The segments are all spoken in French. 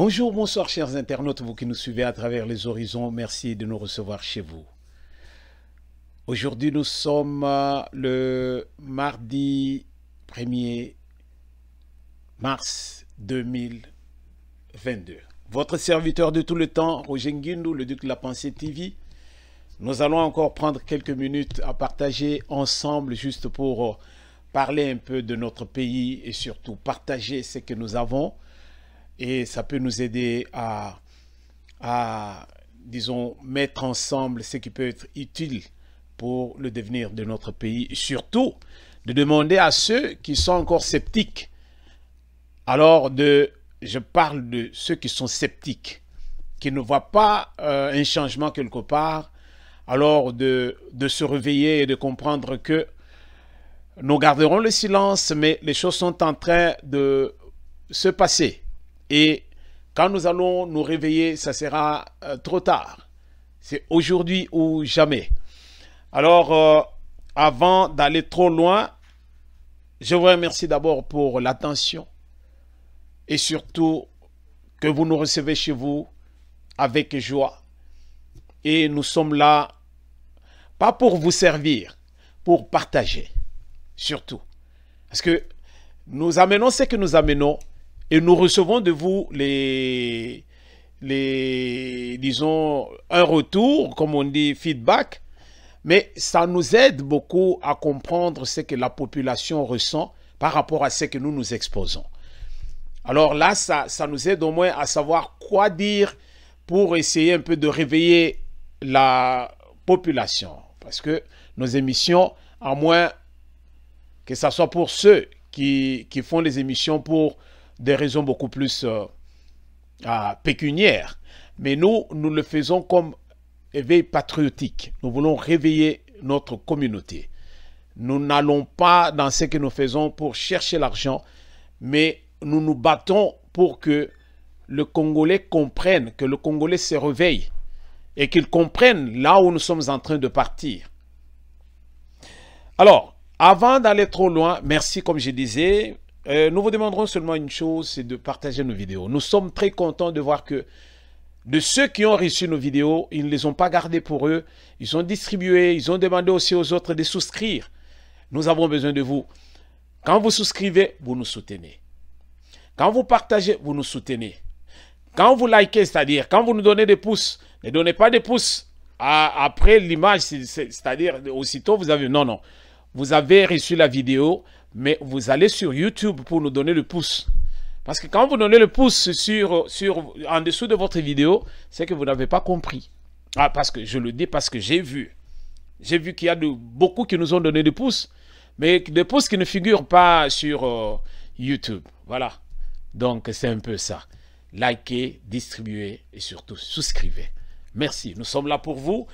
Bonjour, bonsoir chers internautes, vous qui nous suivez à travers les horizons, merci de nous recevoir chez vous. Aujourd'hui nous sommes le mardi 1er mars 2022. Votre serviteur de tout le temps, Roger Nguindou, le Duc de la Pensée TV. Nous allons encore prendre quelques minutes à partager ensemble juste pour parler un peu de notre pays et surtout partager ce que nous avons. Et ça peut nous aider à disons, mettre ensemble ce qui peut être utile pour le devenir de notre pays. Et surtout, de demander à ceux qui sont encore sceptiques. Alors, je parle de ceux qui sont sceptiques, qui ne voient pas un changement quelque part. Alors, de se réveiller et de comprendre que nous garderons le silence, mais les choses sont en train de se passer. Et quand nous allons nous réveiller, ça sera trop tard. C'est aujourd'hui ou jamais. Alors, avant d'aller trop loin, je vous remercie d'abord pour l'attention et surtout que vous nous recevez chez vous avec joie. Et nous sommes là, pas pour vous servir, pour partager, surtout. Parce que nous amenons ce que nous amenons. Et nous recevons de vous disons, un retour, comme on dit, feedback. Mais ça nous aide beaucoup à comprendre ce que la population ressent par rapport à ce que nous nous exposons. Alors là, ça nous aide au moins à savoir quoi dire pour essayer un peu de réveiller la population. Parce que nos émissions, à moins que ce soit pour ceux qui font les émissions pour des raisons beaucoup plus pécuniaires. Mais nous le faisons comme éveil patriotique. Nous voulons réveiller notre communauté. Nous n'allons pas dans ce que nous faisons pour chercher l'argent, mais nous nous battons pour que le Congolais comprenne, que le Congolais se réveille et qu'il comprenne là où nous sommes en train de partir. Alors, avant d'aller trop loin, merci comme je disais. Nous vous demanderons seulement une chose, c'est de partager nos vidéos. Nous sommes très contents de voir que de ceux qui ont reçu nos vidéos, ils ne les ont pas gardées pour eux. Ils ont distribué, ils ont demandé aussi aux autres de souscrire. Nous avons besoin de vous. Quand vous souscrivez, vous nous soutenez. Quand vous partagez, vous nous soutenez. Quand vous likez, c'est-à-dire quand vous nous donnez des pouces, ne donnez pas des pouces après l'image, c'est-à-dire aussitôt vous avez... Non, non. Vous avez reçu la vidéo, mais vous allez sur YouTube pour nous donner le pouce. Parce que quand vous donnez le pouce en dessous de votre vidéo, c'est que vous n'avez pas compris. Ah, parce que je le dis parce que j'ai vu. J'ai vu qu'il y a beaucoup qui nous ont donné des pouces, mais des pouces qui ne figurent pas sur YouTube. Voilà. Donc, c'est un peu ça. Likez, distribuez et surtout souscrivez. Merci, nous sommes là pour vous.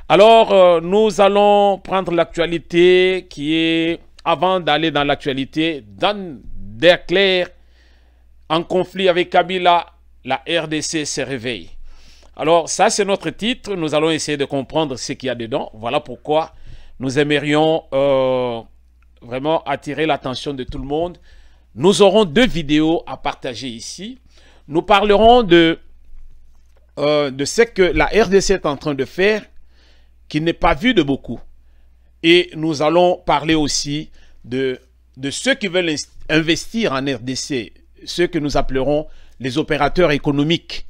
Alors, nous allons prendre l'actualité qui est, avant d'aller dans l'actualité, Dan Declerc en conflit avec Kabila, la RDC se réveille. Alors, ça c'est notre titre, nous allons essayer de comprendre ce qu'il y a dedans. Voilà pourquoi nous aimerions vraiment attirer l'attention de tout le monde. Nous aurons deux vidéos à partager ici. Nous parlerons de ce que la RDC est en train de faire, qui n'est pas vu de beaucoup. Et nous allons parler aussi de ceux qui veulent investir en RDC, ceux que nous appellerons les opérateurs économiques.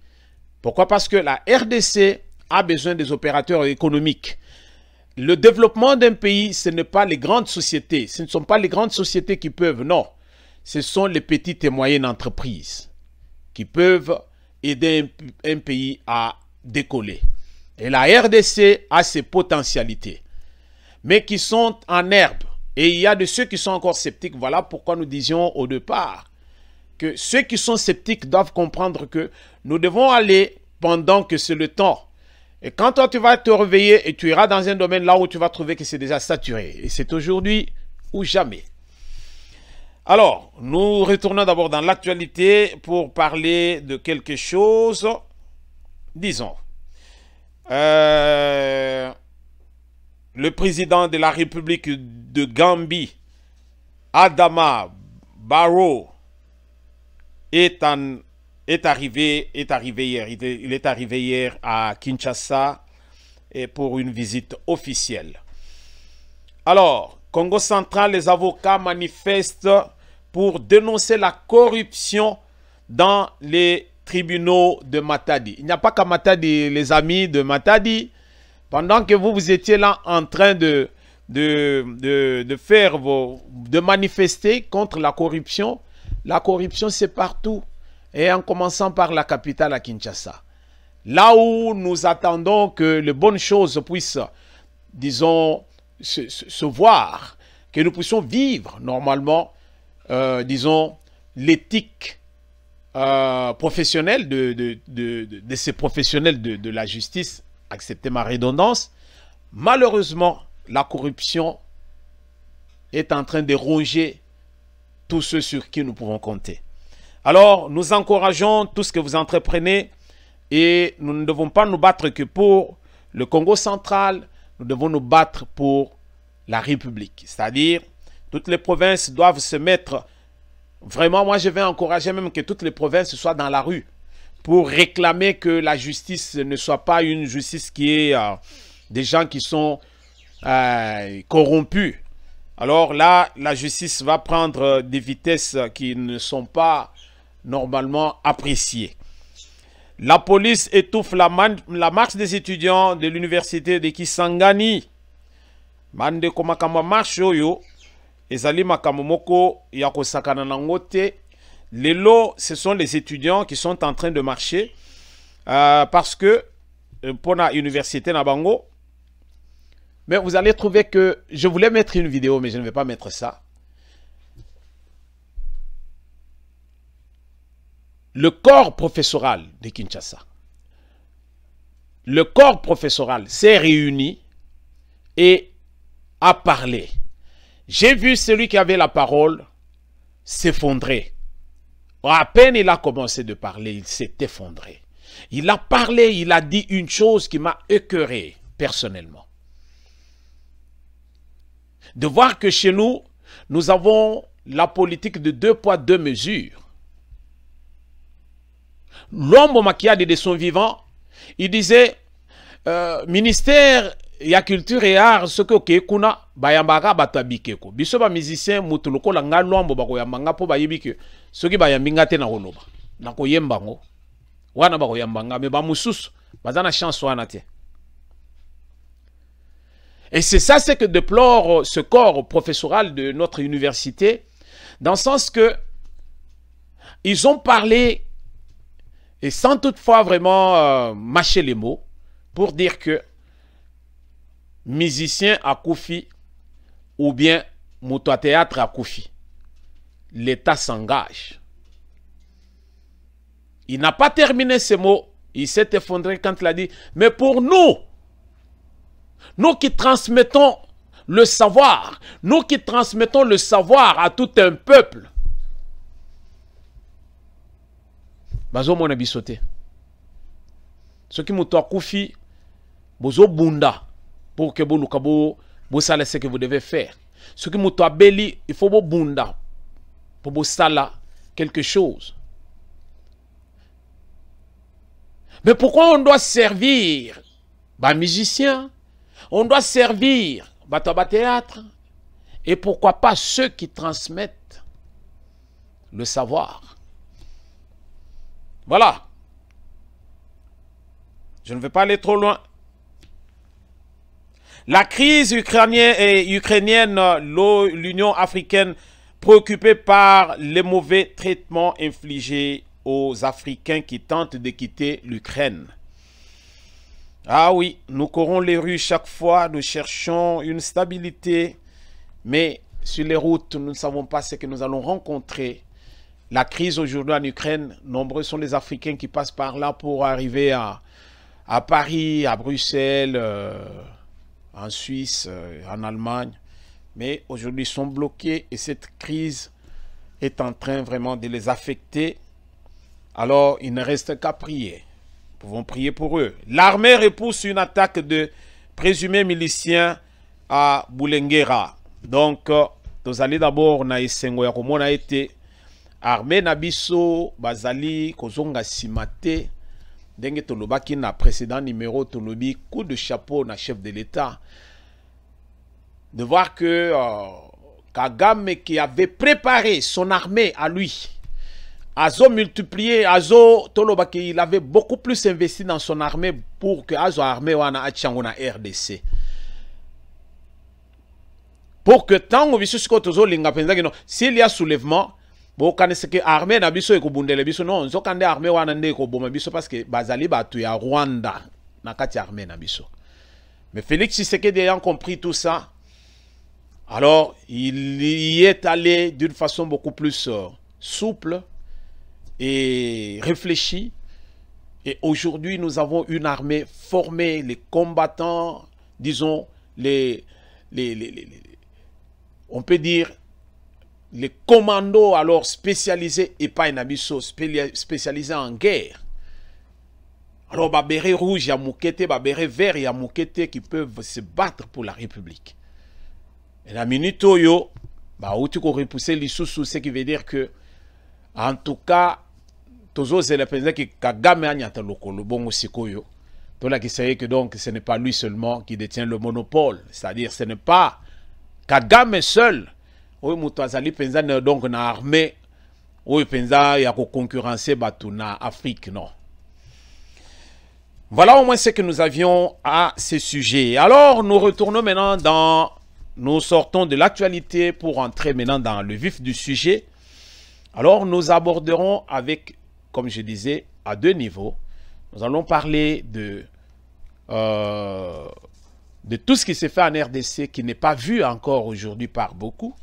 Pourquoi? Parce que la RDC a besoin des opérateurs économiques. Le développement d'un pays, ce n'est pas les grandes sociétés. Ce ne sont pas les grandes sociétés qui peuvent, non. Ce sont les petites et moyennes entreprises qui peuvent aider un pays à décoller. Et la RDC a ses potentialités, mais qui sont en herbe. Et il y a de ceux qui sont encore sceptiques. Voilà pourquoi nous disions au départ que ceux qui sont sceptiques doivent comprendre que nous devons aller pendant que c'est le temps. Et quand toi tu vas te réveiller et tu iras dans un domaine là où tu vas trouver que c'est déjà saturé. Et c'est aujourd'hui ou jamais. Alors, nous retournons d'abord dans l'actualité pour parler de quelque chose, disons. Le président de la République de Gambie, Adama Barrow, est est arrivé hier. Il est arrivé hier à Kinshasa et pour une visite officielle. Alors, Congo central, les avocats manifestent pour dénoncer la corruption dans les tribunaux de Matadi. Il n'y a pas qu'à Matadi, les amis de Matadi. Pendant que vous étiez là en train de manifester contre la corruption c'est partout. Et en commençant par la capitale à Kinshasa. Là où nous attendons que les bonnes choses puissent, disons, se voir, que nous puissions vivre normalement, disons, l'éthique professionnelle de ces professionnels de la justice, acceptez ma redondance. Malheureusement, la corruption est en train de ronger tous ceux sur qui nous pouvons compter. Alors, nous encourageons tout ce que vous entreprenez et nous ne devons pas nous battre que pour le Congo central, nous devons nous battre pour la République. C'est-à-dire, toutes les provinces doivent se mettre, vraiment, moi je vais encourager même que toutes les provinces soient dans la rue pour réclamer que la justice ne soit pas une justice qui est des gens qui sont corrompus. Alors là, la justice va prendre des vitesses qui ne sont pas normalement appréciées. La police étouffe la marche des étudiants de l'université de Kisangani. Mande komakama marche oyo ezali makambo moko ya kosakana nango te. Lelo, ce sont les étudiants qui sont en train de marcher parce que pour la université Nabango. Mais vous allez trouver que je voulais mettre une vidéo, mais je ne vais pas mettre ça. Le corps professoral de Kinshasa, le corps professoral s'est réuni et a parlé. J'ai vu celui qui avait la parole s'effondrer. À peine il a commencé de parler, il s'est effondré. Il a parlé, il a dit une chose qui m'a écœuré personnellement. De voir que chez nous, nous avons la politique de 2 poids 2 mesures. L'homme Makiadi de son vivant, il disait, ministère ya culture et art, ce que kuna bayambaka batabikeko. Biso ba musicien mutuluko la ngalombo bako yambanga po bayibike. Ce qui bayambinga te na holoba. Na ko yembango. Wana bako yambanga me ba mususu bazana chance wana te. Et c'est ça ce que déplore ce corps professoral de notre université, dans le sens que ils ont parlé, et sans toutefois vraiment mâcher les mots, pour dire que musicien à Koufi, ou bien moto à théâtre à Koufi, l'État s'engage. Il n'a pas terminé ces mots, il s'est effondré quand il a dit, mais pour nous, nous qui transmettons le savoir, nous qui transmettons le savoir à tout un peuple, bazo mona bisote. Ce qui mouto akoufi, bozo bunda, pour que vous sale ce que vous devez faire. Ce qui mouto abeli, il faut bo bunda, pour vous sala quelque chose. Mais pourquoi on doit servir bah musicien? On doit servir Bataba Théâtre. Et pourquoi pas ceux qui transmettent le savoir. Voilà. Je ne vais pas aller trop loin. La crise ukrainienne, l'Union africaine préoccupée par les mauvais traitements infligés aux Africains qui tentent de quitter l'Ukraine. Ah oui, nous courons les rues chaque fois, nous cherchons une stabilité, mais sur les routes, nous ne savons pas ce que nous allons rencontrer. La crise aujourd'hui en Ukraine, nombreux sont les Africains qui passent par là pour arriver à Paris, à Bruxelles, en Suisse, en Allemagne. Mais aujourd'hui, ils sont bloqués et cette crise est en train vraiment de les affecter. Alors, il ne reste qu'à prier. Nous pouvons prier pour eux. L'armée repousse une attaque de présumés miliciens à Boulenguera. Donc, nous allons d'abord na Esengo ya komona été armée nabiso bazali kozonga simate ndenge tolobaki na précédent numéro tolobi coup de chapeau na chef de l'État de voir que Kagame qui avait préparé son armée à lui Azo multiplié, Azo tolobaki, il avait beaucoup plus investi dans son armée pour que Azo armée wana achango na RDC. Pour que tant que s'il y a soulèvement, bon kanese que armée na biso ekobundele biso non, nzokande armée wana nde ekoboma biso parce que bazali batu ya Rwanda na kati armée na biso. Mais Félix Tshisekedi ayant compris tout ça, alors il y est allé d'une façon beaucoup plus souple et réfléchie. Et aujourd'hui, nous avons une armée formée, les combattants, disons, on peut dire, les commandos alors spécialisés, et pas Nabiso, spécialisés en guerre. Alors, babéré rouge, Yamoukete, babéré vert, Yamoukete, qui peuvent se battre pour la République. Et la minute yo, bah, où tu peux repousser les sous, ce qui veut dire que, en tout cas, toujours c'est le président qui Kagame a nyata lokolo bongo sikoyo. Donc là qui sait que donc ce n'est pas lui seulement qui détient le monopole, c'est-à-dire ce n'est pas Kagame seul. Oui, mutazali penza donc na armée, oui penza ya ko concurrencer batu na Afrique non. Voilà au moins ce que nous avions à ce sujet. Alors nous retournons maintenant nous sortons de l'actualité pour entrer maintenant dans le vif du sujet. Alors nous aborderons avec, comme je disais, à deux niveaux. Nous allons parler de tout ce qui s'est fait en RDC qui n'est pas vu encore aujourd'hui par beaucoup.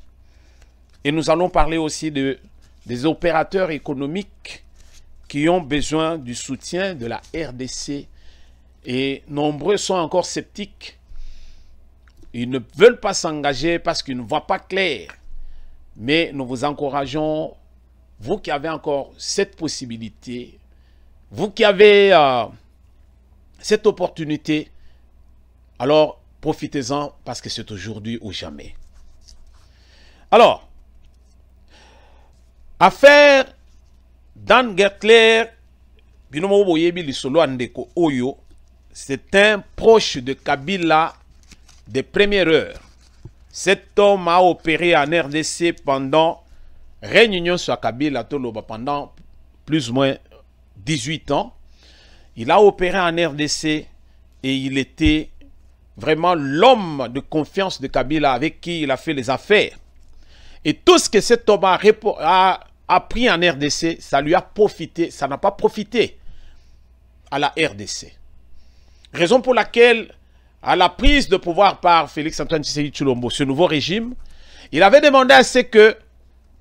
Et nous allons parler aussi des opérateurs économiques qui ont besoin du soutien de la RDC. Et nombreux sont encore sceptiques. Ils ne veulent pas s'engager parce qu'ils ne voient pas clair. Mais nous vous encourageons, vous qui avez encore cette possibilité, vous qui avez cette opportunité, alors profitez-en parce que c'est aujourd'hui ou jamais. Alors, affaire Dan Gertler, c'est un proche de Kabila des premières heures. Cet homme a opéré en RDC pendant réunion sur Kabila Toloba pendant plus ou moins 18 ans. Il a opéré en RDC et il était vraiment l'homme de confiance de Kabila avec qui il a fait les affaires. Et tout ce que cet homme a appris en RDC, ça lui a profité, ça n'a pas profité à la RDC. Raison pour laquelle, à la prise de pouvoir par Félix Antoine Tshisekedi Tshilombo, ce nouveau régime, il avait demandé à ce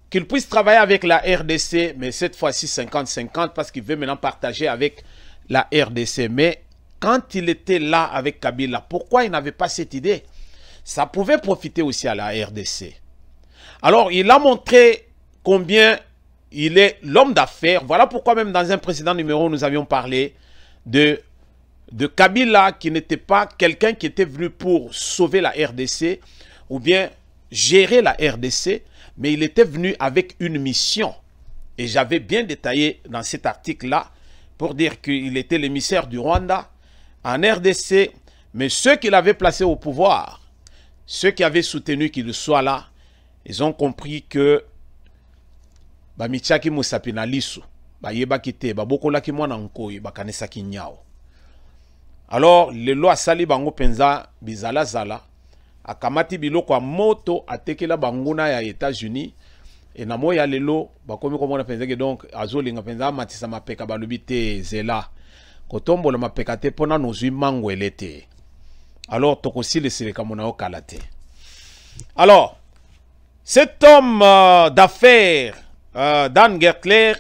qu'il puisse travailler avec la RDC, mais cette fois-ci 50-50, parce qu'il veut maintenant partager avec la RDC. Mais quand il était là avec Kabila, pourquoi il n'avait pas cette idée? Ça pouvait profiter aussi à la RDC. Alors, il a montré combien il est l'homme d'affaires. Voilà pourquoi même dans un précédent numéro, nous avions parlé de Kabila qui n'était pas quelqu'un qui était venu pour sauver la RDC ou bien gérer la RDC, mais il était venu avec une mission. Et j'avais bien détaillé dans cet article-là pour dire qu'il était l'émissaire du Rwanda en RDC, mais ceux qui l'avaient placé au pouvoir, ceux qui avaient soutenu qu'il soit là, ils ont compris que Bamichaki Musapina Lisu, Bayebakite, Babokolaki Mwanankoy, Bakanesaki Nyao. Alors, le loi Sali Bango Penza Bizala Zala, Akamati Biloko a moto atekela banguna ya États-Unis, et namo ya lelo, bakomi komona penza que donc, azolinga penza matisa mapeka balubite zela, kotombo la mapekate pona nozui mango elete. Alors, tokosi le seleka monao kalate. Alors, cet homme d'affaires, Dan Gertler,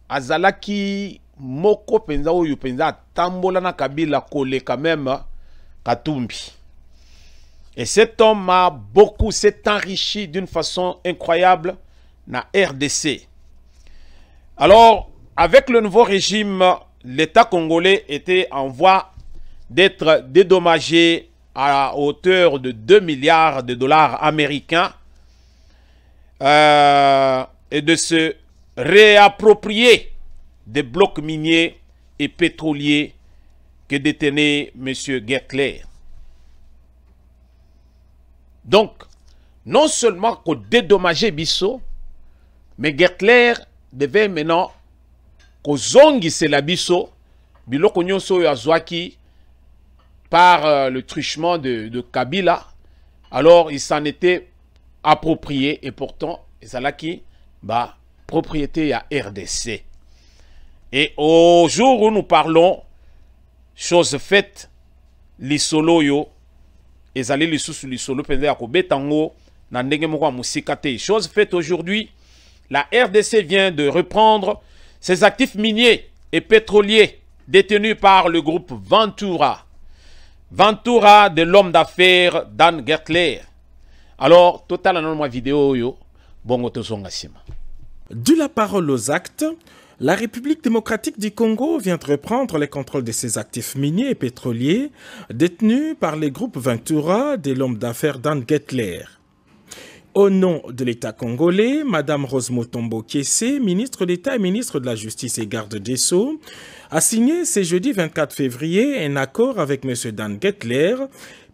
azalaki moko penza oyo penza tambola na Kabila kole quand même Katumbi. Et cet homme a beaucoup s'est enrichi d'une façon incroyable na RDC. Alors, avec le nouveau régime, l'État congolais était en voie d'être dédommagé à hauteur de 2 milliards de dollars américains et de se réapproprier des blocs miniers et pétroliers que détenait M. Gertler. Donc, non seulement qu'on dédommageait Bisso, mais Gertler devait maintenant qu'on zongisse la Bisso, biloko nyonso yazwaki par le truchement de Kabila. Alors, il s'en était approprié et pourtant, Zalaki, bah, propriété à RDC. Et au jour où nous parlons, chose faite, l'isolo yo, ezali lisusu l'isolo pende ya kobetango na ndenge moko ya musika te. Chose faite aujourd'hui, la RDC vient de reprendre ses actifs miniers et pétroliers détenus par le groupe Ventura. Ventura de l'homme d'affaires Dan Gertler. Alors, total en vidéo yo, bongo tozonga sima. De la parole aux actes, la République démocratique du Congo vient de reprendre les contrôles de ses actifs miniers et pétroliers détenus par les groupes Ventura de l'homme d'affaires Dan Gertler. Au nom de l'État congolais, Mme Rose Motombo Kiese, ministre d'État et ministre de la Justice et garde des Sceaux, a signé ce jeudi 24 février un accord avec M. Dan Gertler,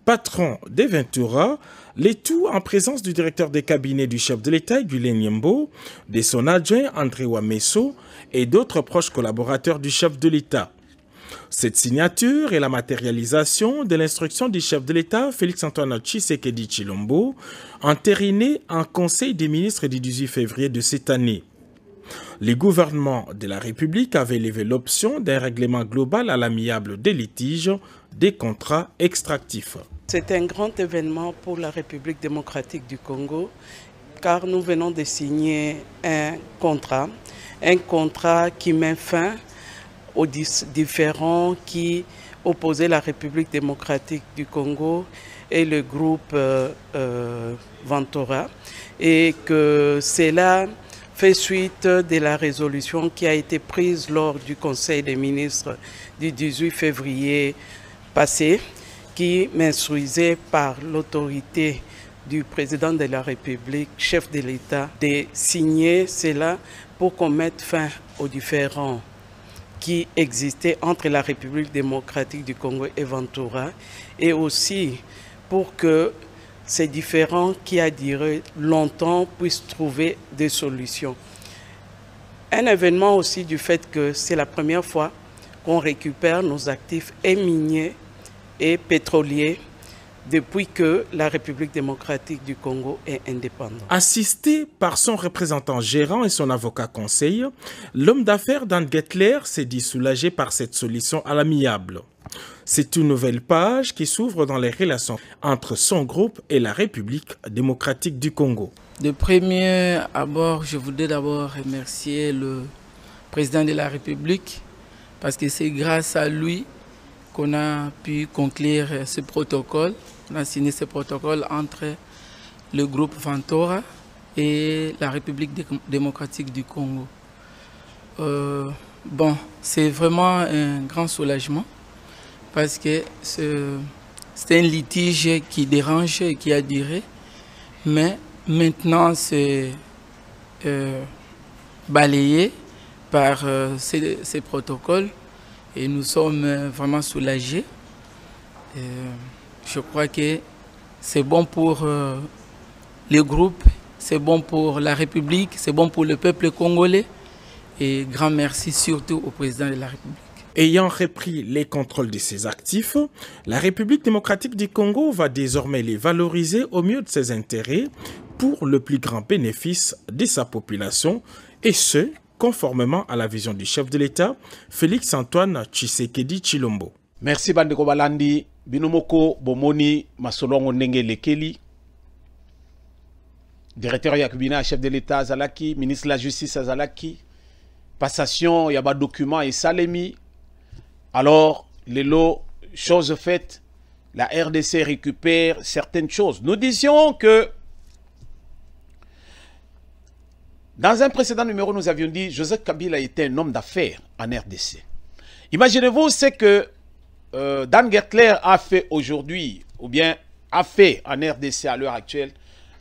patron des Ventura, le tout en présence du directeur des cabinets du chef de l'État, Gulin Nyembo, de son adjoint André Wameso et d'autres proches collaborateurs du chef de l'État. Cette signature est la matérialisation de l'instruction du chef de l'État, Félix-Antoine Tshisekedi Tshilombo, entérinée en Conseil des ministres du 18 février de cette année. Le gouvernement de la République avait levé l'option d'un règlement global à l'amiable des litiges des contrats extractifs. C'est un grand événement pour la République démocratique du Congo, car nous venons de signer un contrat qui met fin aux différends qui opposaient la République démocratique du Congo et le groupe Ventura, et que cela fait suite de la résolution qui a été prise lors du Conseil des ministres du 18 février passé, qui m'instruisait par l'autorité du président de la République, chef de l'État, de signer cela pour qu'on mette fin aux différends qui existaient entre la République démocratique du Congo et Ventura, et aussi pour que ces différends qui a duré longtemps puissent trouver des solutions. Un événement aussi du fait que c'est la première fois qu'on récupère nos actifs et miniers et pétroliers depuis que la République démocratique du Congo est indépendante. Assisté par son représentant gérant et son avocat conseil, l'homme d'affaires Dan Gertler s'est dit soulagé par cette solution à l'amiable. C'est une nouvelle page qui s'ouvre dans les relations entre son groupe et la République démocratique du Congo. De premier abord, je voudrais d'abord remercier le président de la République parce que c'est grâce à lui qu'on a pu conclure ce protocole. On a signé ce protocole entre le groupe Ventura et la République démocratique du Congo. Bon, c'est vraiment un grand soulagement parce que c'est un litige qui dérange et qui a duré, mais maintenant c'est balayé par ces protocoles et nous sommes vraiment soulagés. Je crois que c'est bon pour les groupes, c'est bon pour la République, c'est bon pour le peuple congolais et grand merci surtout au président de la République. Ayant repris les contrôles de ses actifs, la République démocratique du Congo va désormais les valoriser au mieux de ses intérêts pour le plus grand bénéfice de sa population, et ce, conformément à la vision du chef de l'État, Félix-Antoine Tshisekedi Tshilombo. Merci Bandeko Balandi, Binomoko Bomoni Masolongo Ndenge Lekeli, directeur Yakubina, chef de l'État Zalaki, ministre de la Justice Zalaki, passation, il y a des documents et Salemi. Alors, les lots, chose faite, la RDC récupère certaines choses. Nous disions que dans un précédent numéro, nous avions dit Joseph Kabila était un homme d'affaires en RDC. Imaginez-vous ce que Dan Gertler a fait aujourd'hui, ou bien a fait en RDC à l'heure actuelle,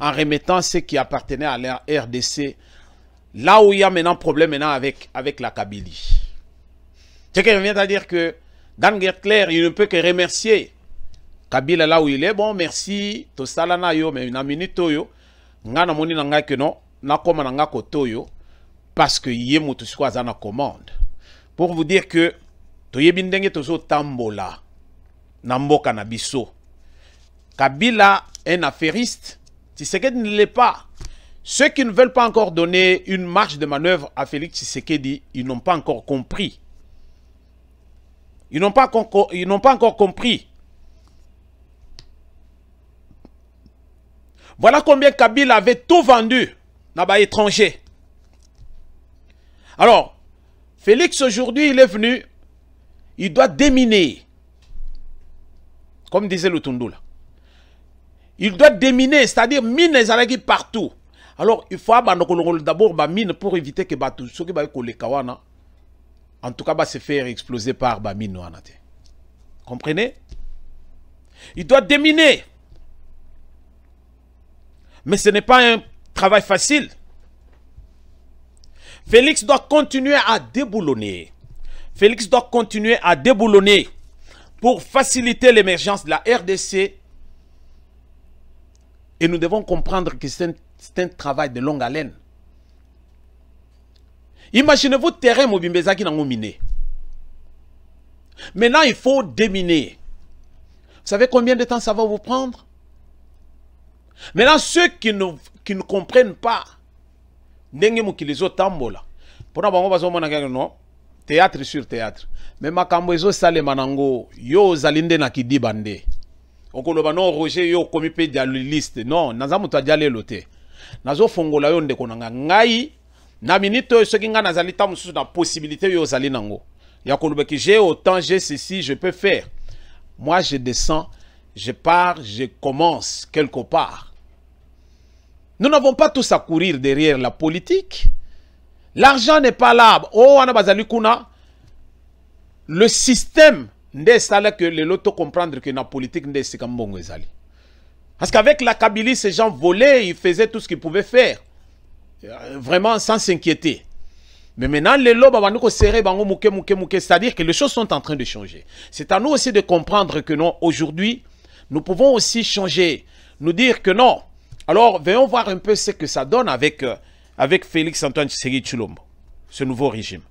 en remettant ce qui appartenait à la RDC là où il y a maintenant problème maintenant avec la Kabylie. Ce qui vient à dire que Dan Gertler, il ne peut que remercier Kabila là où il est. Bon, merci, to salana yo, mais une minute yo, nga na moni na nga que non, na koma na nga koto yo, parce que yé mutu sikwa za na commande. Pour vous dire que, to yebindenge tozo tambola, na mboka na biso. Kabila est un affairiste, Tshisekedi ne l'est pas. Ceux qui ne veulent pas encore donner une marge de manœuvre à Félix Tshisekedi, ils n'ont pas encore compris. Ils n'ont pas encore compris. Voilà combien Kabila avait tout vendu dans les étrangers. Alors, Félix aujourd'hui, il est venu, il doit déminer. Comme disait le Tundula. Il doit déminer, c'est-à-dire mine les alagi partout. Alors, il faut d'abord mine pour éviter que ceux qui kawana, en tout cas, va se faire exploser par mine. Comprenez? Il doit déminer. Mais ce n'est pas un travail facile. Félix doit continuer à déboulonner. Félix doit continuer à déboulonner pour faciliter l'émergence de la RDC. Et nous devons comprendre que c'est un travail de longue haleine. Imaginez-vous terrain Mobimbeza qui n'a pas miné. Maintenant, il faut déminer. Vous savez combien de temps ça va vous prendre? Maintenant, ceux qui ne comprennent pas, théâtre sur théâtre. Mais makambo sale manango yo zalinde na kidibande. Okoloba no Roger yo komi pe dialiste. Non, naza muta diale lote. Nazo fongola yo ndeko nanga ngai na minute ce qui nga nazalita mususu na possibilité yo zali nango. Ya koloba ki j'ai autant, j'ai ceci, je peux faire. Moi je descends, je pars, je commence quelque part. Nous n'avons pas tous à courir derrière la politique. L'argent n'est pas là. Oh, on a bazali kuna. Le système n'est pas là que les lotos comprendre que la politique n'est pas comme ezali. Parce qu'avec la Kabylie, ces gens volaient, ils faisaient tout ce qu'ils pouvaient faire. Vraiment sans s'inquiéter. Mais maintenant, les lobes vont serrer, c'est-à-dire que les choses sont en train de changer. C'est à nous aussi de comprendre que non, aujourd'hui, nous pouvons aussi changer. Nous dire que non. Alors, venons voir un peu ce que ça donne avec Félix Antoine Tshisekedi Tshilombo, ce nouveau régime.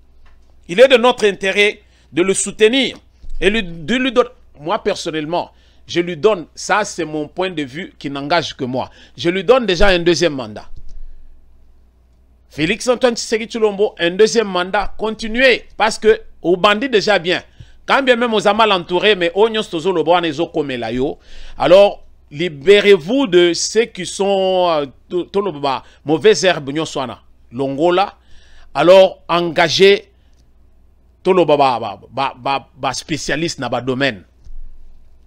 Il est de notre intérêt de le soutenir et de lui donner. Moi, personnellement, je lui donne, ça c'est mon point de vue qui n'engage que moi, je lui donne déjà un deuxième mandat. Félix Antoine Tshisekedi Tshilombo, un deuxième mandat, continuez, parce que au bandit déjà bien. Quand bien même aux amal entourés, mais au nyos le boan ezo komelayo, alors libérez-vous de ceux qui sont mauvaises herbes nyoswana. Longola, alors engagez spécialiste dans le domaine.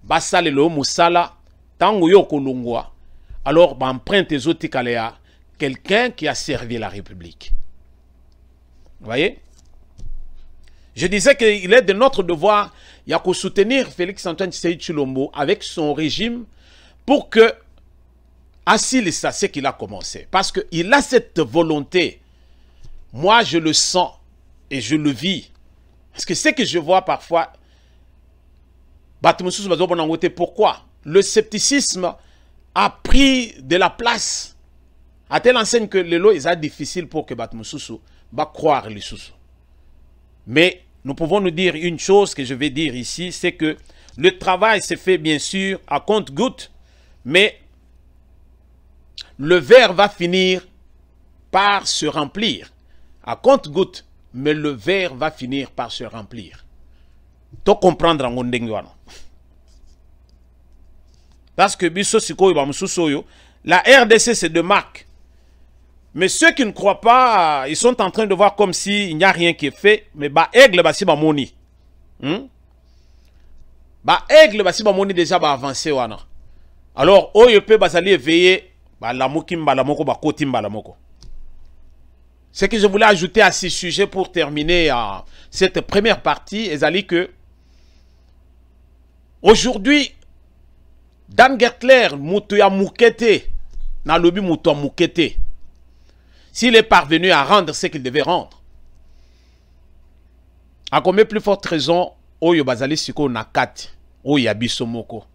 Basale le musala, tango yo kolongwa, alors emprunte zotikalea, quelqu'un qui a servi la République. Vous voyez? Je disais qu'il est de notre devoir, il y a qu'à soutenir Félix Antoine Tshisekedi Tshilombo avec son régime pour que, assis ça, c'est qu'il a commencé. Parce qu'il a cette volonté. Moi, je le sens et je le vis. Parce que ce que je vois parfois, pourquoi? Le scepticisme a pris de la place à telle enseigne que le lot est difficile pour que Batmoussou va croire les sous. Mais nous pouvons nous dire une chose que je vais dire ici, c'est que le travail se fait bien sûr à compte-gouttes, mais le verre va finir par se remplir. À compte-gouttes, mais le verre va finir par se remplir. Tu comprendre en Gondengwana. Parce que la RDC c'est de marque. Mais ceux qui ne croient pas, ils sont en train de voir comme s'il n'y a rien qui est fait. Mais aigle si moni. Aigle si moni déjà avancé wana. Alors, il peut basali éveiller la mokim la moko ba kotim la moko. Ce que je voulais ajouter à ce sujet pour terminer cette première partie, est que aujourd'hui, Dan Gertler, Moutou ya Moukete, na lobi Moutou Moukete. s'il est parvenu à rendre ce qu'il devait rendre. À combien plus forte raison, Oyo Bazali Siko Nakati, Oyo Abisomoko,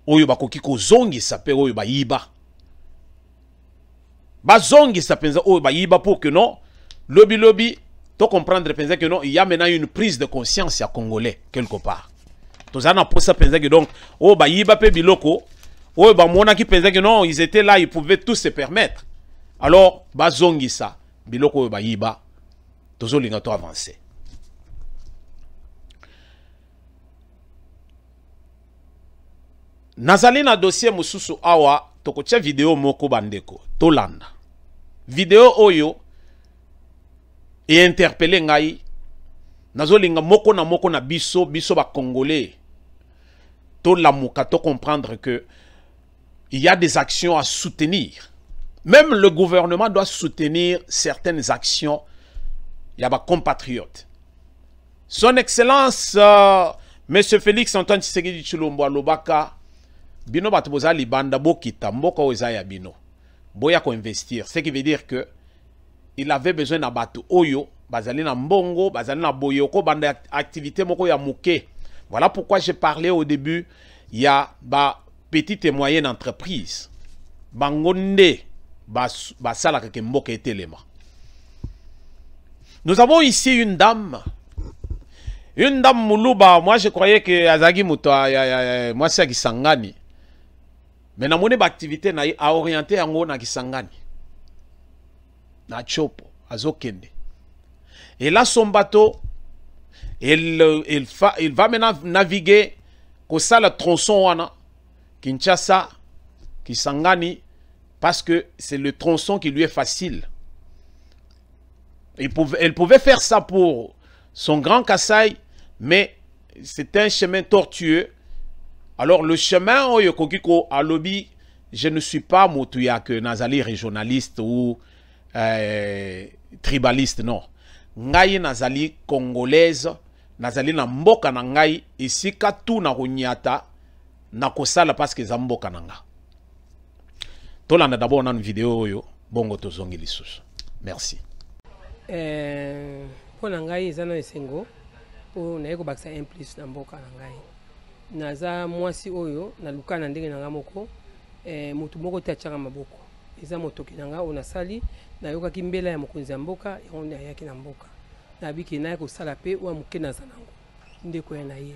Oyo Bakoki ko zongi sape Oyo Bayiba. Bazongi sa penza Oyo Bayiba pour que non, lobby, tu comprendre penza que non, il y a maintenant une prise de conscience à Congolais, quelque part. Tous en pour ça penza que donc, Oyo Bayiba pe biloko, Oyo Bamona qui pensa que non, ils étaient là, ils pouvaient tous se permettre. Alors, bazongi sa, biloko Oyo Bayiba, tous les gens avancé. Nazali na dossier mususu awa tokotia vidéo moko bandeko tolanda. Vidéo oyo e interpellé ngai nazolinga moko na biso ba congolais. To lamuka to comprendre que il y a des actions à soutenir. Même le gouvernement doit soutenir certaines actions. Il y a des compatriotes. Son Excellence Monsieur Félix Antoine Tshisekedi Tshilombo Alobaka bino bato boza libanda bokita mboka oza ya bino boya ko investir, ce qui veut dire que il avait besoin na bato oyo bazali na mbongo bazali na boyoko banda activité moko ya muke. Voilà pourquoi j'ai parlé au début, il y a ba petite et moyenne entreprise bangonde ba sala ke mboka etelema. Nous avons ici une dame Moulouba. Moi je croyais que Azagi Muto moi c'est Kisangani. Mais na mone ba activité na a orienté yango na Kisangani. Na Chopo, azokende. Et là son bateau il va maintenant naviguer ko sala tronçon wana Kinshasa Kisangani parce que c'est le tronçon qui lui est facile. Elle pouvait faire ça pour son grand Kassai, mais c'est un chemin tortueux. Alors le chemin oyo kokiko à lobby, je ne suis pas motuya que nazali régionaliste ou tribaliste, non. Ngai nazali congolaise, nazali na mboka na ngai, ici katu na runyata na kosala parce que za mboka nanga. Tolanda d'abord na vidéo oyo bongo tozongi lisusu. Merci. Pour ngai ezana esengo pour na yeko bakisa un plus na mboka na ngai. Naza mwasi oyo na luka na ndenge nanga moko mutu moko te achanga maboko. Eza motoki nanga ona sali na yoka kimbela ya mokonzi ya mboka yonde ayaki na mboka. Na biki na yeko sala pe wa mukena zanango. Ndeko ya na ye.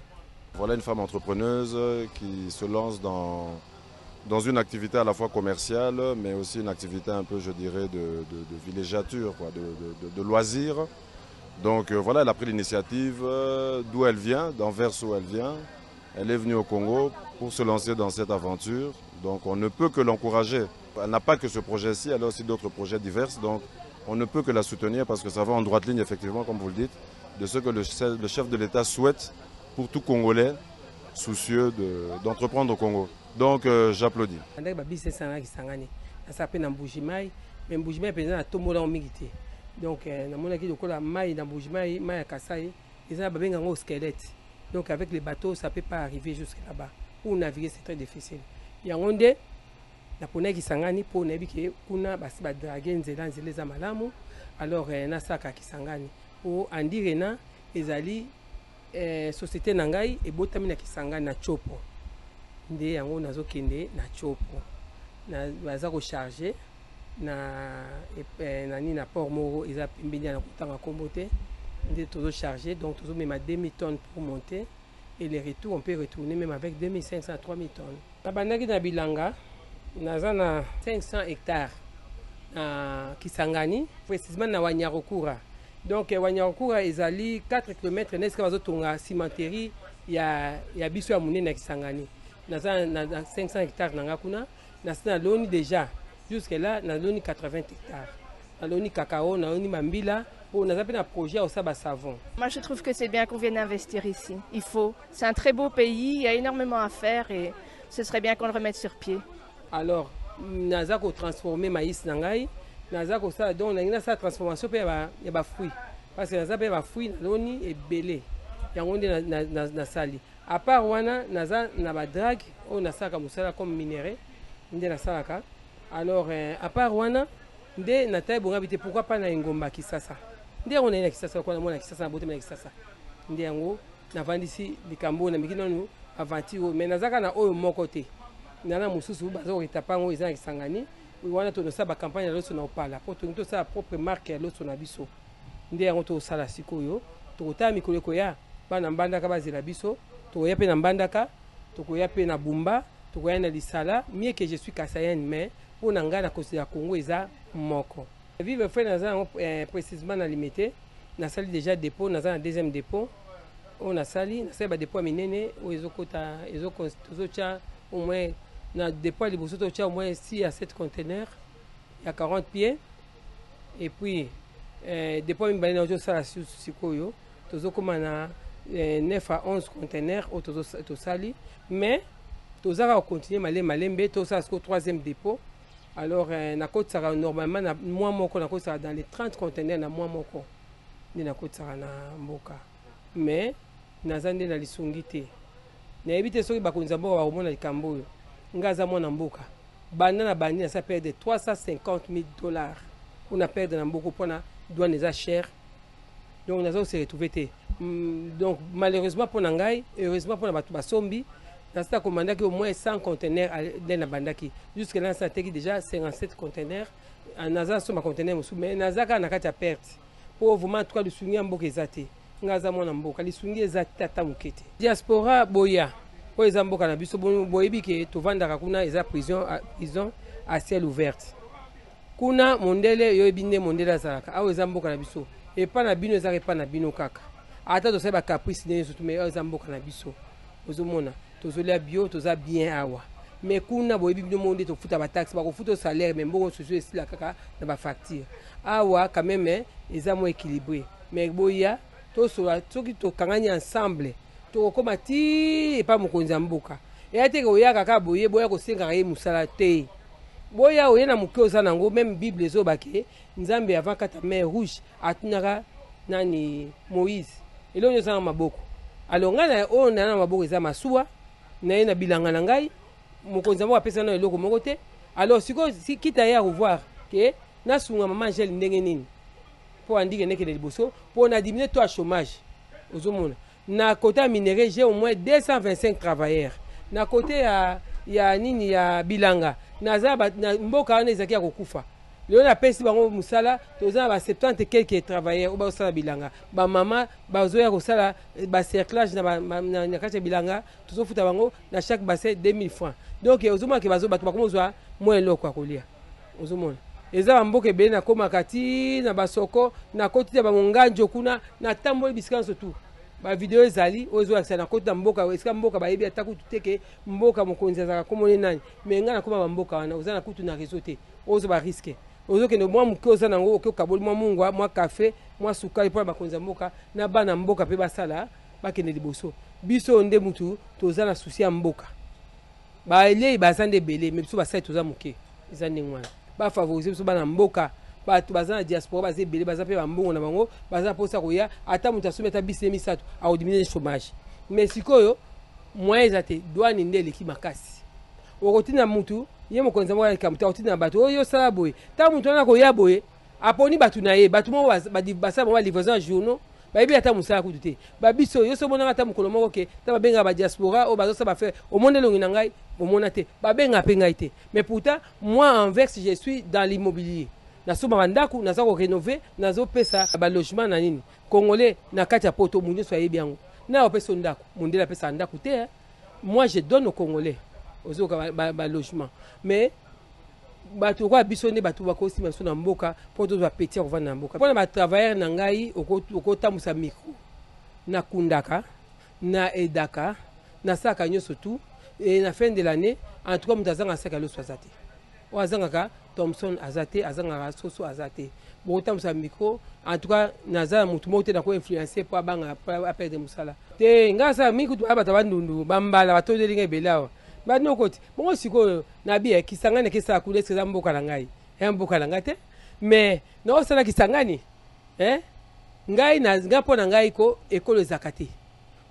Voilà une femme entrepreneuse qui se lance dans une activité à la fois commerciale, mais aussi une activité un peu, je dirais, de villégiature, quoi, de loisirs. Donc voilà, elle a pris l'initiative d'où elle vient, d'Anvers où elle vient. Elle est venue au Congo pour se lancer dans cette aventure. Donc on ne peut que l'encourager. Elle n'a pas que ce projet-ci, elle a aussi d'autres projets divers. Donc on ne peut que la soutenir parce que ça va en droite ligne, effectivement, comme vous le dites, de ce que le chef de l'État souhaite pour tout Congolais soucieux d'entreprendre au Congo. Donc j'applaudis. Donc avec les bateaux, ça ne peut pas arriver jusque là-bas. Pour naviguer, c'est très difficile. Il y a un monde, la poney qui s'engage pour naviguer, kuna basi ba draguer nzela nzela malamu. Alors na saka qui s'engage pour andire na ezali société nangai et botamina qui s'engage na chopo. Nde yango nazo kende na chopo. Na baza ko charger na nani na port moro eza pimbeli na kutanga kombote. Nde toujours chargé, donc toujours même à 2000 tonnes pour monter. Et les retours, on peut retourner même avec 2500 à 3000 tonnes. Tabandaki na Bilanga, na 500 hectares na Kisangani, précisément na Wanyarokura. Donc Wanyarokura, ils allaient 4 km, n'est-ce que tonga cimenterie, il y a biso ya mune na Kisangani. Na 500 hectares na kuna, na loni déjà, jusque là, na loni 80 hectares. Na loni cacao, na loni mambila. On a un projet au Saba Savon. Moi, je trouve que c'est bien qu'on vienne investir ici. Il faut. C'est un très beau pays, il y a énormément à faire et ce serait bien qu'on le remette sur pied. Alors, nous avons transformé le maïs nangai. Nous avons sa transformation il y a des fruits. Parce que nous avons des fruits, nous et belé. Il y a des sali. À part wana, nous avons des dragues, on a ça comme minerai. Alors, à part wana, nde na taille bonga bité pourquoi pas na ngomba Kisasa nde on na Kisasa kwa na Kisasa na bote na Kisasa nde yango na vandisi likambo na mikino nu aventure mais nazaka na oyo moko te nana mususu bazo retapango ezana Kisangani wana to no sa ba campagne loso na opala po to sa propre marque loso na biso nde yango to sala sikoyo to ta mikolo ko ya bana mbandaka bazela biso to ya pe na mbandaka to ko ya pe na bumba to ko ya na lisala mieux que je suis kasayen mais pour nanga na kosi ya Congo eza moko vive frère naza précisément na limité na sali déjà dépôt naza na deuxième dépôt on a sali na sali ba dépôt minene o ezokota ezocha au moins na dépôt liboso to cha au moins 6 à 7 conteneurs il y a 40 pieds et puis dépôt mbali na jo sala sikoyo tozokoma na 9 à 11 conteneurs au to sali mais tozaka continuer malembe to ça jusqu'au 3e dépôt alors na côte sera normalement na mois moko na côte sera dans les 30 conteneurs na mois moko ni na côte sera na mboka mais nazande na lisungi te na ebite soki bakonza mboka ba komona likambo ngaza mwana mboka banda na bandi na ça perdre $350,000 on a perdre na mboka pona douane eza cher donc nazo se retrouver donc malheureusement pour ngai heureusement pour batu basombi nasa commandaki au moins 100 conteneurs dans la bandaki jusque là ça teki déjà 57 conteneurs naza soma conteneurs musu mais nazaka na kati ya perte pour vraiment en tout cas le sungi mboka ezate ngaza mwana mboka li sungi ezate tata mukete diaspora boya po eza mboka na biso boyebi ke tovandaka kuna eza prison à ciel ouverte kuna mondele yo binde mondele azalaka awo eza mboka na biso et pas na bino ezaka pas na bino kaka ata to seba caprice ne surtout mais eza mboka na biso ozomona tozolia bio toza bien awa mais kuna boyebi bino monde to futa ba taxe ba ko futa salaire mais mbongo soso esila kaka na ba facture awa quand même eza mo équilibré mais boya to soki to kangani ensemble to koma ti pas mokonzi mboka et ate ko ya kaka boye boya ko senga ye musala te boya oye na muke oza nango même bible ezobake nzambe avant kata mer rouge atunaka nani Moïse elo nyo za maboko alors ngana o na maboko eza masuwa na ye na bilanga na ngai mokonzi moko apesa na eloko moko te alors siko kita ya revoir ke na sunga mama Angèle ndenge nini po andike nekele liboso po na diminuer taux à chômage ozomona na côté minéré j'ai au moins 225 travailleurs na côté ya nini ya bilanga naza na mboka na ezaki ya kokufa leo na pesi bango musala toza ba 70 et quelques travailleurs ou ba sala bilanga ba mama ba zoya ko sala ba cerclage na kati bilanga tozo futa bango na chaque bassin 2000 francs donc ozoma ke bazo batu bakomozwa moins loko akolia ozomona eza mboka be na koma kati na basoko na koti ya ba monganjo kuna na tamboli biskanso tout ba video ezali ozo akisa na koti na mboka eska mboka ba yebi ataku tuteke mboka mokonzi azaka komone nani mais nga na koma ba mboka wana oza na kutu na réseau te ozo ba risque ozo ke no mwa muke oza nango oke kaboli mwa mungwa mwa café mwa sukali pour ba konza mboka na bana mboka pe basala bakende liboso biso nde mutu toza na souci ya mboka ba ele bazande belé mais biso basai toza muke ezande ngwana ba favoriser biso bana mboka batu bazana diaspora baze belé baza pe ba mbongo na bango baza posa koya ata mutu asometa bise misato a diminuer le chômage mais sikoyo moyen ezate douane nde leki makasi okotina mutu ye mokonzi moko ya kamuta otina bato oyo sala boye ta mutu na ko ya boye aponi batu na ye batu mo basa mo livraison journaux bayebi ata musala kutu te babiso yo so mona ata mukolo moko ke ta babenga ba diaspora o bazo sa ba faire au monde longi na ngai au mona te babenga pe ngai te mais pourtant moi envers je suis dans l'immobilier na so bandaku na za ko rénover na zo pesa ba logement na nini congolais na kati ya poto munyo so yebi yango na opesa ndaku mundela pesa ndaku te moi je donne aux congolais aux ba logement mais bato kwa biso ne bato bakosi maso na mboka po to ba petit ko vana mboka pona ba travailleur na ngai okota musa micro na kundaka na edaka na saka nyoso tout et na fin de l'année en tout cas mutazanga saka lo swazate wazanga ka Thomson azate azanga soso azate bota musa micro en tout cas naza mutu mote na ko influencer po banga appel de musala te ngasa micro to abata bandundu bambala batodeli ngai belao ba nokoti bongo siko na bia kisangani kisa kule seza mboka na ngai mboka na ngate mais no sala kisangani ngai na ngapo na ngai ko ekolo zakate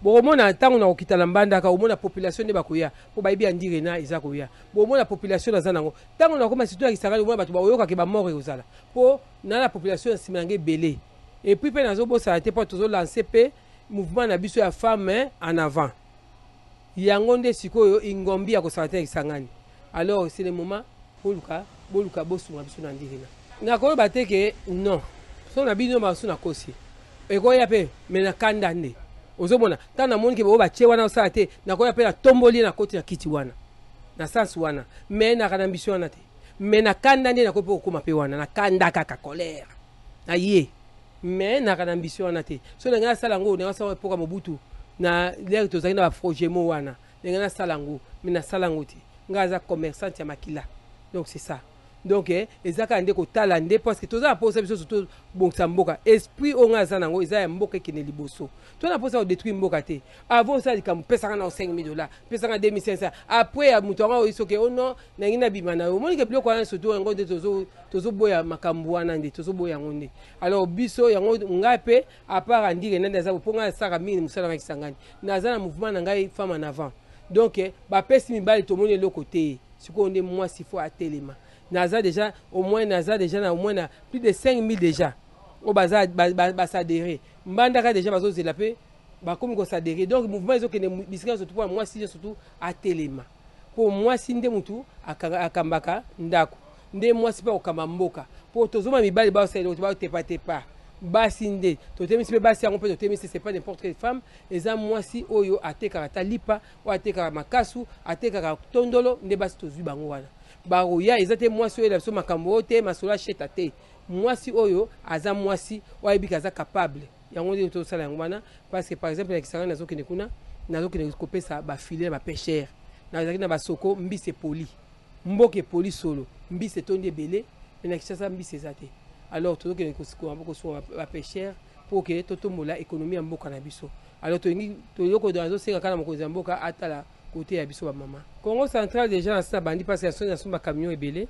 bomona ntango na kokita na mbandaka omona population nde bakoya po bayibi andire na eza koya bomona population naza nango ntango na koma surtout ya Kisangani omona bato bayoka ke ba mort ezala po na la population nsima nange belé et puis pe nazo bosa te po tozo lancer pe mouvement na biso ya femme en avant yango nde sikoyo ingombi ya kosala te Kisangani alors c'est le moment boluka bosunga biso na ndire na koyo bateke non so na bino maso na kosi ekoya pe mena kanda nde ozomona tana moni ke bo bache wana osala te nakoya pe na tomboli na koti na kiti wana na sens wana mais na kana ambition wana te mais na kanda nde nakoya pe okoma pe wana na kanda kaka colère na ye mais na kana ambition wana te so na ngana sala ngo na sala poka mobutu na l'air tozali na ba projet mo wana ngana sala ngo mais na sala ngo te ngaza commerçant ya makila donc c'est ça donc ezaka nde ko tala nde parce que toza posa biso surtout bon samboka esprit onga za nango eza ya mboka kene liboso to na posa o détruire mboka te avant ça likam pesa na $5,000 pesa na $2,500 après ya mutonga o isoke ono na ngina bimana o moni ke biloko wana surtout ngo de tozo boya makambu wana nde tozo boya ngonde alors biso yango ngape à part andire nende za ponga saka mini musala na Kisangani na za na mouvement na ngai femme en avant donc ba pesi mibali to moni le côté siko nde moi s'il faut atelema naza déjà au moins naza déjà na au moins na plus de 5,000 déjà au baza s'adhérer mbandaka déjà bazo zelape ba comme ko s'adhérer donc mouvement ils ont que bisika surtout pour moi si surtout à telema pour moi si nde mutu akambaka ndako nde moi si pas okamba mboka pour tozoma mibali ba te pas basi nde totemi sipe basi yango pe totemi c'est pas n'importe quelle femme eza moi si oyo atekaka talipa o atekaka makasu atekaka tondolo nde basi tozwi bango wana baroya ezate mwasi oyo labiso makambo te masola cheta te mwasi oyo aza mwasi oyebika aza capable yango nde tosala yango wana parce que par exemple na Kisangani nazokende kuna nazokende kopesa bafilet na bapêcheur nazalaki na basoko mbisi poli mboke poli solo mbisi tondi ebele mais na Kinshasa mbisi eza te alors tozokende kosuka bapêcheur pour que totombola économie ya mboka na biso alors toyoko nazosenga kaka na mokonzi ya mboka atala côté ya biso ba mama Congo central déjà na bandi parce que son na camion ebele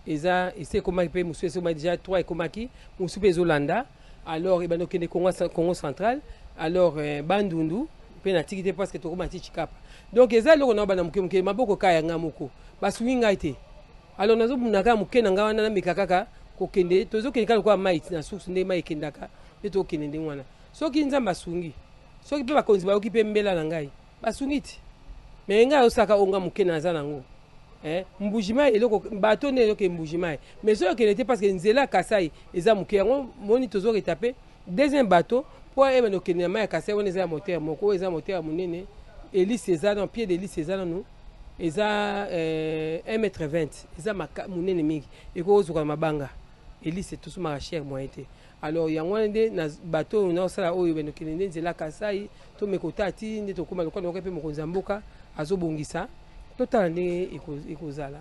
eza ese komaki pe musu ese déjà 3 ekomaki musu pe Zolanda alors ibano kende Congo central alors bandundu pe na tikite parce que tokoma ti chikapa donc eza loko na bana muke maboko kaya ngamoko basuinga ite alors nazo munaka muke na ngawana na mikakaka kokende tozokende kala kwa maiti na source nde mai kendaka pe tokende nde mwana soki nzamba sungi soki pe bakonzi bayoki pe mbela na ngai basungi ti mais nga osaka onga muke na za nango mbujima eloko bato ne eloko mbujima mais so que n'était parce que nzela kasai eza muke yango moni tozo retaper deuxième bateau pour eba no kenya ma kasai on eza moteur moko eza moteur munene hélice eza dans pied d'hélice eza non eza 1,20 m eza munene mingi eko zuka mabanga hélice tout sous ma cher moi été alors yango nde na bateau na sala oyo beno kenya nzela kasai to mekota ti nde to kuma lokano ko pe mokonza mboka azobongisa total nde ekozala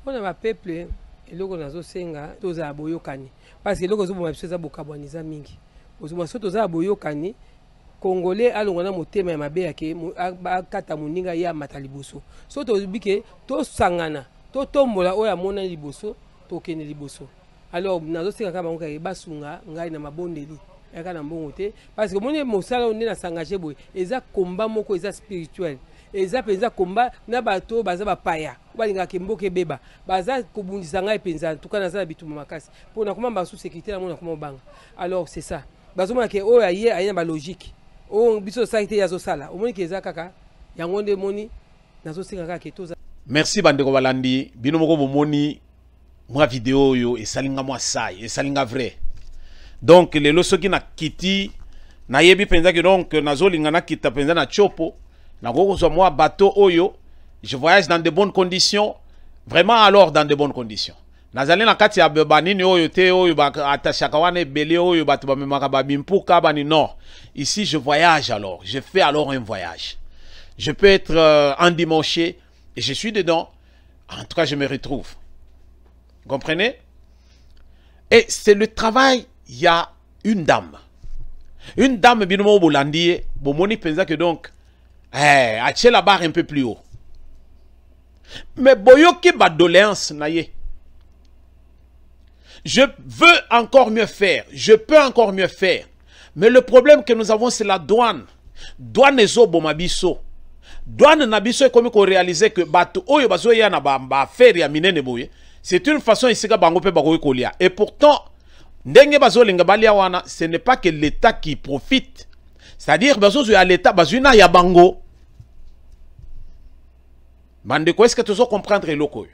mpona bapeuple eloko nazosenga tozala boyokani parce que eloko ozoboma biso eza bokabwani eza mingi ozoboma so tozala boyokani congolais alongwa na motema ya mabe yake akata moninga ye amata liboso so toyebi ke tosangana totombola oyo amona liboso tokende liboso alors nazosenga kaka bango kaka basunga ngai na mabondeli yaka na mbongo te parce que moni mosala nde nasangaje boye eza komba moko eza spirituel eza penza komba na bato baza bapaya balingaka mboka ebeba baza kobundisa ngai penza tuka naza na bituma makasi mpona koma basu sécurité na mona koma obanga alors c'est ça bazomona ke oyo aye aye na balogique oyo biso osali te yazosala omoni ke eza kaka yango nde moni nazosenga kaka ke toza merci bandeko balandi bino moko bomoni mwa video oyo esalinga mwa sai esalinga vrai donc lelo soki na kiti nayebi penza ke donc nazolinga na kita penza na chopo na gozo moi bateau oyo je voyage dans de bonnes conditions vraiment alors dans de bonnes conditions nazali na kati ya banini oyo te oyo ba atashaka wana ebele oyo bato bamemaka babimpuka bani non ici je voyage alors je fais alors un voyage je peux être endimanché et je suis dedans en tout cas je me retrouve vous comprenez et c'est le travail il y a une dame binomo bolandi bomoni penza que donc attirer la barre un peu plus haut. Mais boyoki ba doléance naye. Je veux encore mieux faire. Je peux encore mieux faire. Mais le problème que nous avons, c'est la douane. douane ezoboma biso. Douane na biso ekomi ko réaliser que bato oyo bazoya na ba affaire ya minene boye, c'est une façon ici ka bango pe bakoki kolia. Et pourtant ndenge bazolinga balia wana, ce n'est pas que l'État qui profite. C'est-à-dire bazozo ya l'État bazuna ya bango. Bandeko, est-ce que tu veux comprendre l'oko?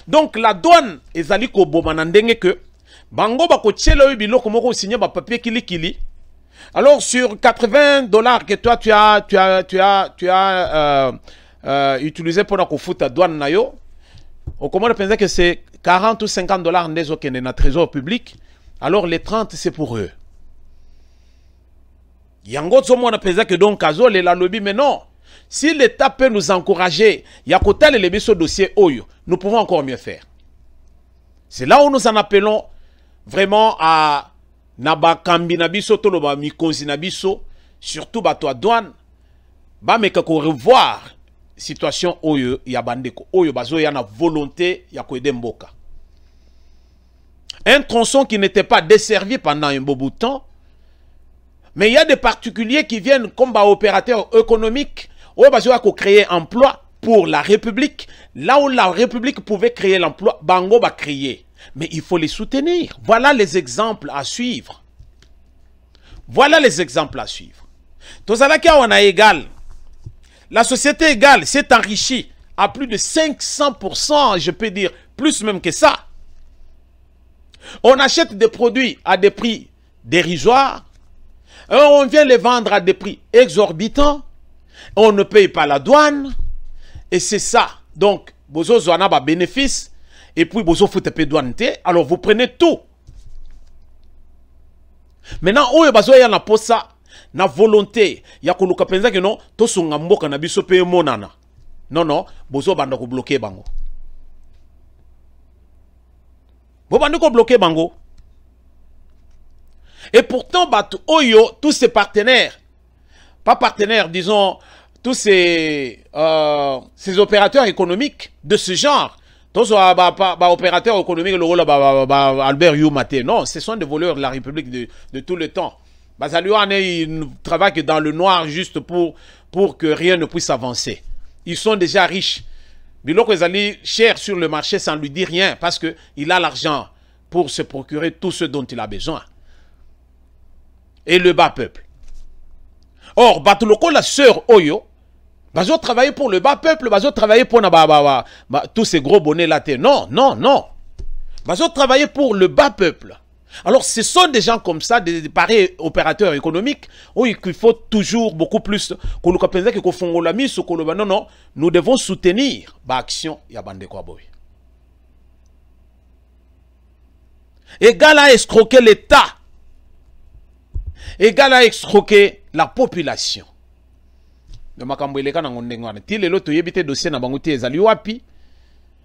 Donc la douane ezali ko boma na ndenge que bango bako tchela oyo biloko moko signer ba papier kili. Alors sur $80 que toi tu as utilisé pour la foutre douane na yo, on commence à penser que c'est 40 ou $50 ndezo kene na trésor public. Alors les 30 c'est pour eux. Yango tsomo na penser que donc azo le la lobby, mais non. Si l'État peut nous encourager, yakotale le biso dossier oyo, nous pouvons encore mieux faire. C'est là où nous en appelons vraiment à Naba kambi na biso toloba mikozi na biso, surtout bato à douane, ba meka ko revoir situation oyo ya bandeko oyo bazo ya na volonté ya ko aider mboka. Un tronçon qui n'était pas desservi pendant un beau bout de temps, mais il y a des particuliers qui viennent comme opérateurs économiques où bazo ya ko créer emploi pour la République, là où la République pouvait créer l'emploi, bango va créer. Mais il faut les soutenir. Voilà les exemples à suivre. Voilà les exemples à suivre. Tozalaka on a égal. La société égale s'est enrichie à plus de 500%, je peux dire plus même que ça. On achète des produits à des prix dérisoires. Et on vient les vendre à des prix exorbitants. On ne paye pas la douane. Et c'est ça. Donc, bozo zwana ba bénéfice. Et puis, bozo foute pe douane te. Alors, vous prenez tout. Maintenant, oyo bazo ya na posa, na volonté, ya koluka penza que non, to songa mboka na biso pe monana. Non, non, bozo banda ko bloquer bango. Bo banda ko bloquer bango. Et pourtant, bato oyo, tous ces partenaires, pas partenaires, disons, tous ces opérateurs économiques de ce genre, tous les opérateurs économiques, Albert Youmate, non, ce sont des voleurs de la République de tout le temps. Ils ne travaillent que dans le noir juste pour que rien ne puisse avancer. Ils sont déjà riches. Biloko Ezali cher sur le marché sans lui dire rien parce qu'il a l'argent pour se procurer tout ce dont il a besoin. Et le bas peuple. Or, Batuloko, la sœur Oyo, Bazo travailler pour le bas peuple, Bazo travailler pour tous ces gros bonnets là. Non, non, non. Bazo travailler pour le bas peuple. Alors, ce sont des gens comme ça, des pareils opérateurs économiques, où il faut toujours beaucoup plus. Non, non, nous devons soutenir l'action Yabande Kwaboy. Égal à escroquer l'État. Égal à escroquer la population.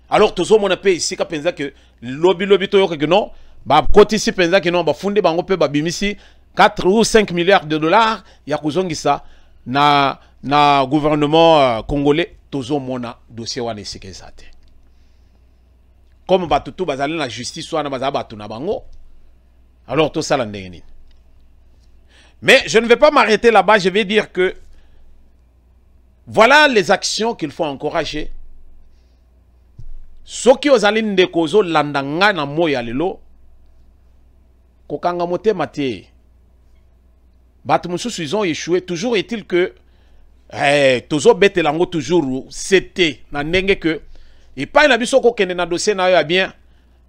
Alors, tout le monde peut ici que lobby que non, côté ici que non, fondé bango pe bimisi 4 ou 5 milliards de dollars, ya kuzongisa na gouvernement congolais, tozo mona dossier wana isike zate. Comme batutu bazali la justice wana bazabatu na bango. Alors tout ça l'andeni. Mais je ne vais pas m'arrêter là-bas, je vais dire que voilà les actions qu'il faut encourager. Soki ozali ndekozo landanga na moya lelo kokanga motema te. Batu mususu ils ont échoué. Toujours est-il que tozo bete lango toujours c'était na ndenge que et pas na biso ko kende na dossier na yo ya bien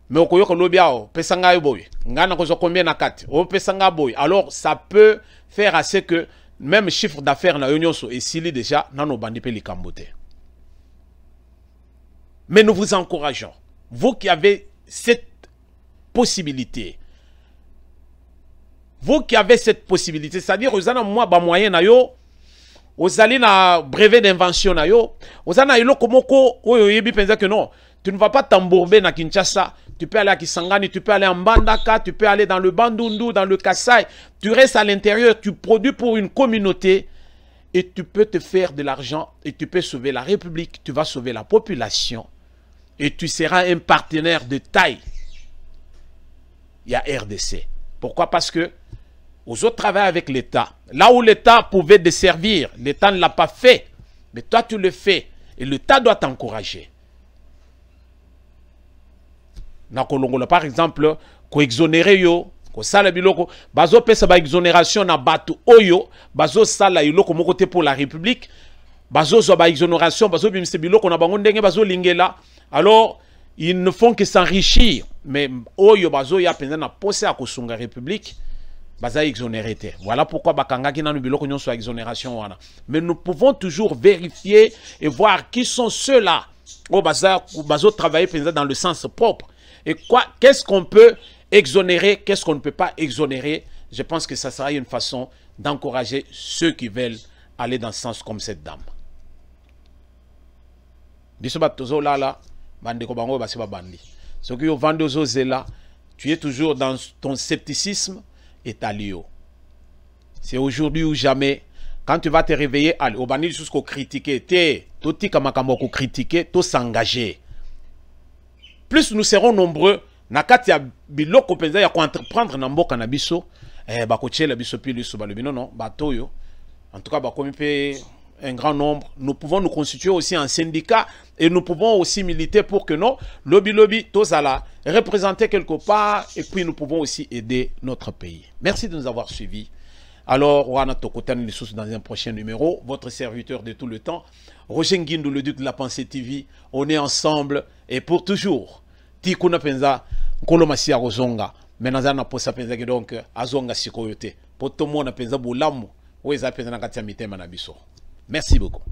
mais okoyoka lobiao pesanga yo boy ngana ko zo combien na kati o pesanga boy. Alors ça peut faire assez que même chiffre d'affaires na yonyoso et s'il est déjà nano bandi pe likambote. Mais nous vous encourageons, vous qui avez cette possibilité, c'est-à-dire vous avez moi ba moyen na yo, vous allez na brevet d'invention na yo, vous avez na komoko oyo yebi penza que non, tu ne vas pas t'embourber na Kinshasa, tu peux aller à Kisangani, tu peux aller en Mbandaka, tu peux aller dans le Bandundu, dans le Kassai, tu restes à l'intérieur, tu produis pour une communauté et tu peux te faire de l'argent et tu peux sauver la République, tu vas sauver la population. Et tu seras un partenaire de taille. Il y a RDC. Pourquoi? Parce que aux autres travaillent avec l'État. Là où l'État pouvait desservir, l'État ne l'a pas fait. Mais toi, tu le fais. Et l'État doit t'encourager. Par exemple, ko exonérer yo, ko sala biloko, bazo pesa ba exonération na batu oyo, bazo sala iloko moko te pour la République, bazo zo ba exonération, bazo bimse biloko na bango ndenge bazo lingela. Alors, ils ne font que s'enrichir. Mais oyo bazo ya penza na posé à kosunga République, baza exonéré te. Voilà pourquoi bakanga ki nanu biloko nyon soit exonération wana. Mais nous pouvons toujours vérifier et voir qui sont ceux-là. Oh bazo travailler penza dans le sens propre. Et quoi, qu'est-ce qu'on peut exonérer, qu'est-ce qu'on ne peut pas exonérer? Je pense que ça sera une façon d'encourager ceux qui veulent aller dans ce sens comme cette dame. Tu es toujours dans ton scepticisme et ta lio. C'est aujourd'hui ou jamais. Quand tu vas te réveiller, au banni jusqu'au critiquer, critiquer, s'engager. Plus nous serons nombreux, nakati ya biloko penza ya entreprendre na mboka na biso, bakotiela biso pi liso balobino non, batoyo. En tout cas, bakomi pe un grand nombre. Nous pouvons nous constituer aussi en syndicat et nous pouvons aussi militer pour que non, lobby tozala représenter quelque part et puis nous pouvons aussi aider notre pays. Merci de nous avoir suivis. Alors, on a dans un prochain numéro. Votre serviteur de tout le temps, Roger Nguindou, le Duc de la Pensée TV. On est ensemble et pour toujours. Tikuna penza, nkolo masia rozonga. Menaza na posa penza ki donc azonga sikoyote. Poto mo na penza bulamu. Weza penza na katia mitema na biso. Merci beaucoup.